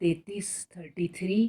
33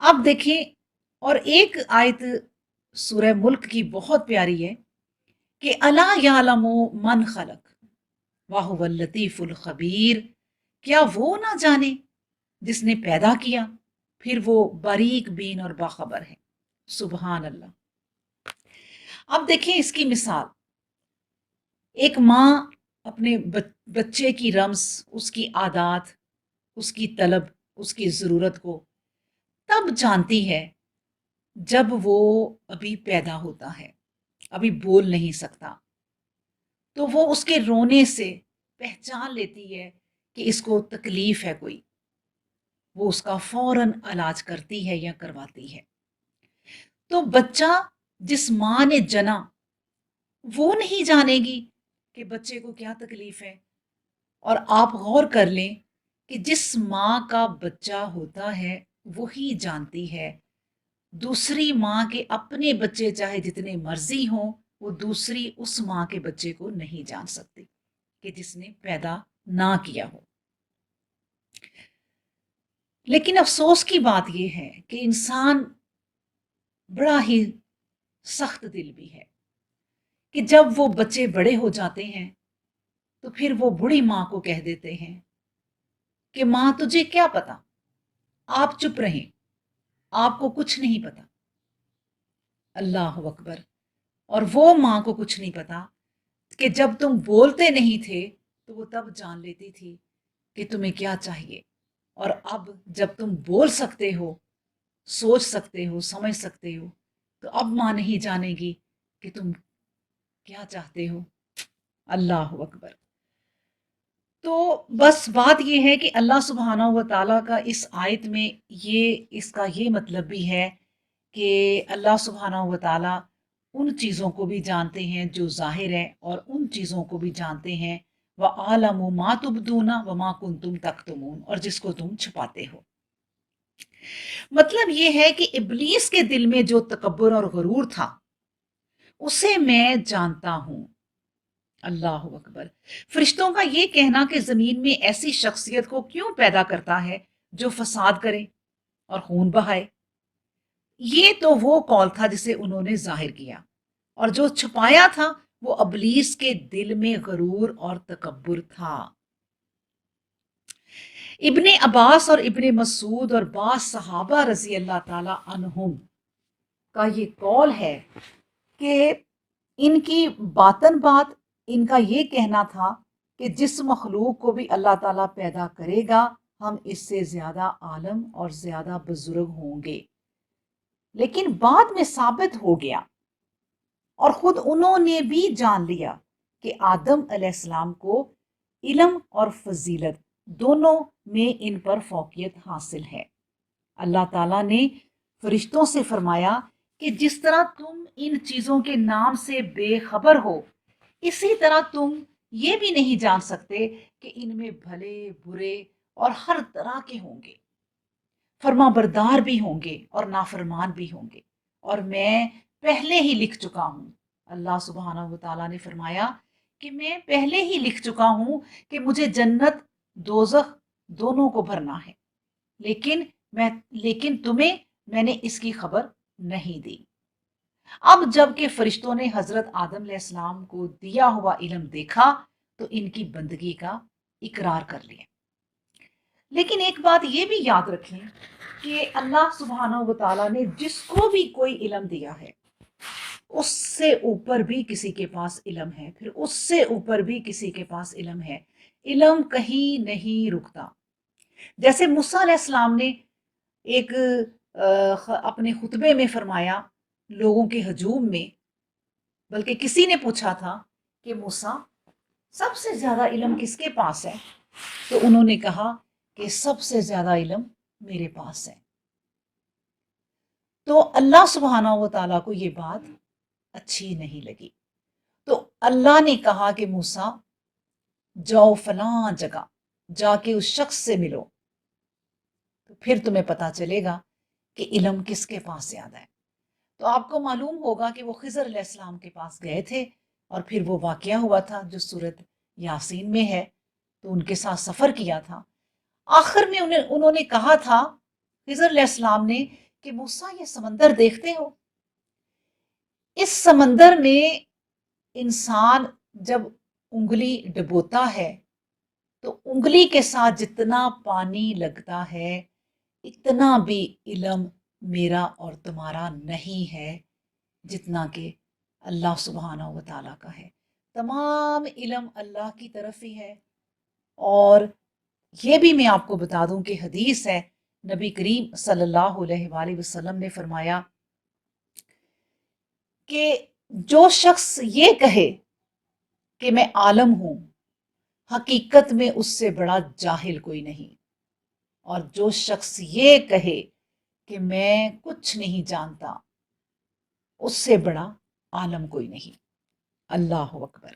اب دیکھیں، اور ایک آیت سورہ ملک کی بہت پیاری ہے کہ الا یعلم من خلق وہو اللطیف الخبیر، کیا وہ نہ جانے جس نے پیدا کیا پھر وہ باریک بین اور باخبر ہے۔ سبحان اللہ۔ اب دیکھیں اس کی مثال، ایک ماں اپنے بچے کی رمز، اس کی عادات، اس کی طلب، اس کی ضرورت کو تب جانتی ہے جب وہ ابھی پیدا ہوتا ہے، ابھی بول نہیں سکتا، تو وہ اس کے رونے سے پہچان لیتی ہے کہ اس کو تکلیف ہے کوئی، وہ اس کا فوراً علاج کرتی ہے یا کرواتی ہے۔ تو بچہ جس ماں نے جنا وہ نہیں جانے گی کہ بچے کو کیا تکلیف ہے۔ اور آپ غور کر لیں کہ جس ماں کا بچہ ہوتا ہے وہی جانتی ہے، دوسری ماں کے اپنے بچے چاہے جتنے مرضی ہوں وہ دوسری اس ماں کے بچے کو نہیں جان سکتی کہ جس نے پیدا نہ کیا ہو۔ لیکن افسوس کی بات یہ ہے کہ انسان بڑا ہی سخت دل بھی ہے کہ جب وہ بچے بڑے ہو جاتے ہیں تو پھر وہ بوڑھی ماں کو کہہ دیتے ہیں کہ ماں تجھے کیا پتا، آپ چپ رہیں، آپ کو کچھ نہیں پتا۔ اللہ اکبر۔ اور وہ ماں کو کچھ نہیں پتا کہ جب تم بولتے نہیں تھے تو وہ تب جان لیتی تھی کہ تمہیں کیا چاہیے، اور اب جب تم بول سکتے ہو، سوچ سکتے ہو، سمجھ سکتے ہو، تو اب ماں نہیں جانے گی کہ تم کیا چاہتے ہو۔ اللہ اکبر۔ تو بس بات یہ ہے کہ اللہ سبحانہ و تعالیٰ کا اس آیت میں اس کا یہ مطلب بھی ہے کہ اللہ سبحانہ و تعالیٰ ان چیزوں کو بھی جانتے ہیں جو ظاہر ہیں، اور ان چیزوں کو بھی جانتے ہیں وَعَالَمُ مَا تُبْدُونَ وَمَا كُنْتُمْ تَكْتُمُونَ، اور جس کو تم چھپاتے ہو۔ مطلب یہ ہے کہ ابلیس کے دل میں جو تکبر اور غرور تھا اسے میں جانتا ہوں۔ اللہ اکبر۔ فرشتوں کا یہ کہنا کہ زمین میں ایسی شخصیت کو کیوں پیدا کرتا ہے جو فساد کرے اور خون بہائے، یہ تو وہ قول تھا جسے انہوں نے ظاہر کیا، اور جو چھپایا تھا وہ ابلیس کے دل میں غرور اور تکبر تھا۔ ابن عباس اور ابن مسعود اور بعض صحابہ رضی اللہ تعالی عنہم کا یہ قول ہے کہ ان کی باطن بات، ان کا یہ کہنا تھا کہ جس مخلوق کو بھی اللہ تعالیٰ پیدا کرے گا ہم اس سے زیادہ عالم اور زیادہ بزرگ ہوں گے، لیکن بعد میں ثابت ہو گیا اور خود انہوں نے بھی جان لیا کہ آدم علیہ السلام کو علم اور فضیلت دونوں میں ان پر فوقیت حاصل ہے۔ اللہ تعالیٰ نے فرشتوں سے فرمایا کہ جس طرح تم ان چیزوں کے نام سے بے خبر ہو، اسی طرح تم یہ بھی نہیں جان سکتے کہ ان میں بھلے برے اور ہر طرح کے ہوں گے، فرما بردار بھی ہوں گے اور نافرمان بھی ہوں گے، اور میں پہلے ہی لکھ چکا ہوں۔ اللہ سبحانہ و تعالیٰ نے فرمایا کہ میں پہلے ہی لکھ چکا ہوں کہ مجھے جنت دوزخ دونوں کو بھرنا ہے، لیکن تمہیں میں نے اس کی خبر نہیں دی۔ اب جب کہ فرشتوں نے حضرت آدم علیہ السلام کو دیا ہوا علم دیکھا تو ان کی بندگی کا اقرار کر لیا۔ لیکن ایک بات یہ بھی یاد رکھیں کہ اللہ سبحانہ و تعالیٰ نے جس کو بھی کوئی علم دیا ہے اس سے اوپر بھی کسی کے پاس علم ہے، پھر اس سے اوپر بھی کسی کے پاس علم ہے۔ علم کہیں نہیں رکتا۔ جیسے موسیٰ علیہ السلام نے ایک اپنے خطبے میں فرمایا لوگوں کے ہجوم میں، بلکہ کسی نے پوچھا تھا کہ موسیٰ سب سے زیادہ علم کس کے پاس ہے، تو انہوں نے کہا کہ سب سے زیادہ علم میرے پاس ہے۔ تو اللہ سبحانہ و تعالیٰ کو یہ بات اچھی نہیں لگی، تو اللہ نے کہا کہ موسیٰ جاؤ فلاں جگہ جا کے اس شخص سے ملو، تو پھر تمہیں پتا چلے گا کہ علم کس کے پاس زیادہ ہے۔ تو آپ کو معلوم ہوگا کہ وہ خضر علیہ السلام کے پاس گئے تھے، اور پھر وہ واقعہ ہوا تھا جو سورۃ یاسین میں ہے، تو ان کے ساتھ سفر کیا تھا۔ آخر میں انہوں نے کہا تھا خضر علیہ السلام نے کہ موسیٰ یہ سمندر دیکھتے ہو، اس سمندر میں انسان جب انگلی ڈبوتا ہے تو انگلی کے ساتھ جتنا پانی لگتا ہے اتنا بھی علم میرا اور تمہارا نہیں ہے جتنا کہ اللہ سبحانہ و تعالیٰ کا ہے۔ تمام علم اللہ کی طرف ہی ہے۔ اور یہ بھی میں آپ کو بتا دوں کہ حدیث ہے، نبی کریم صلی اللہ علیہ وآلہ وسلم نے فرمایا کہ جو شخص یہ کہے کہ میں عالم ہوں، حقیقت میں اس سے بڑا جاہل کوئی نہیں، اور جو شخص یہ کہے کہ میں کچھ نہیں جانتا، اس سے بڑا عالم کوئی نہیں۔ اللہ اکبر۔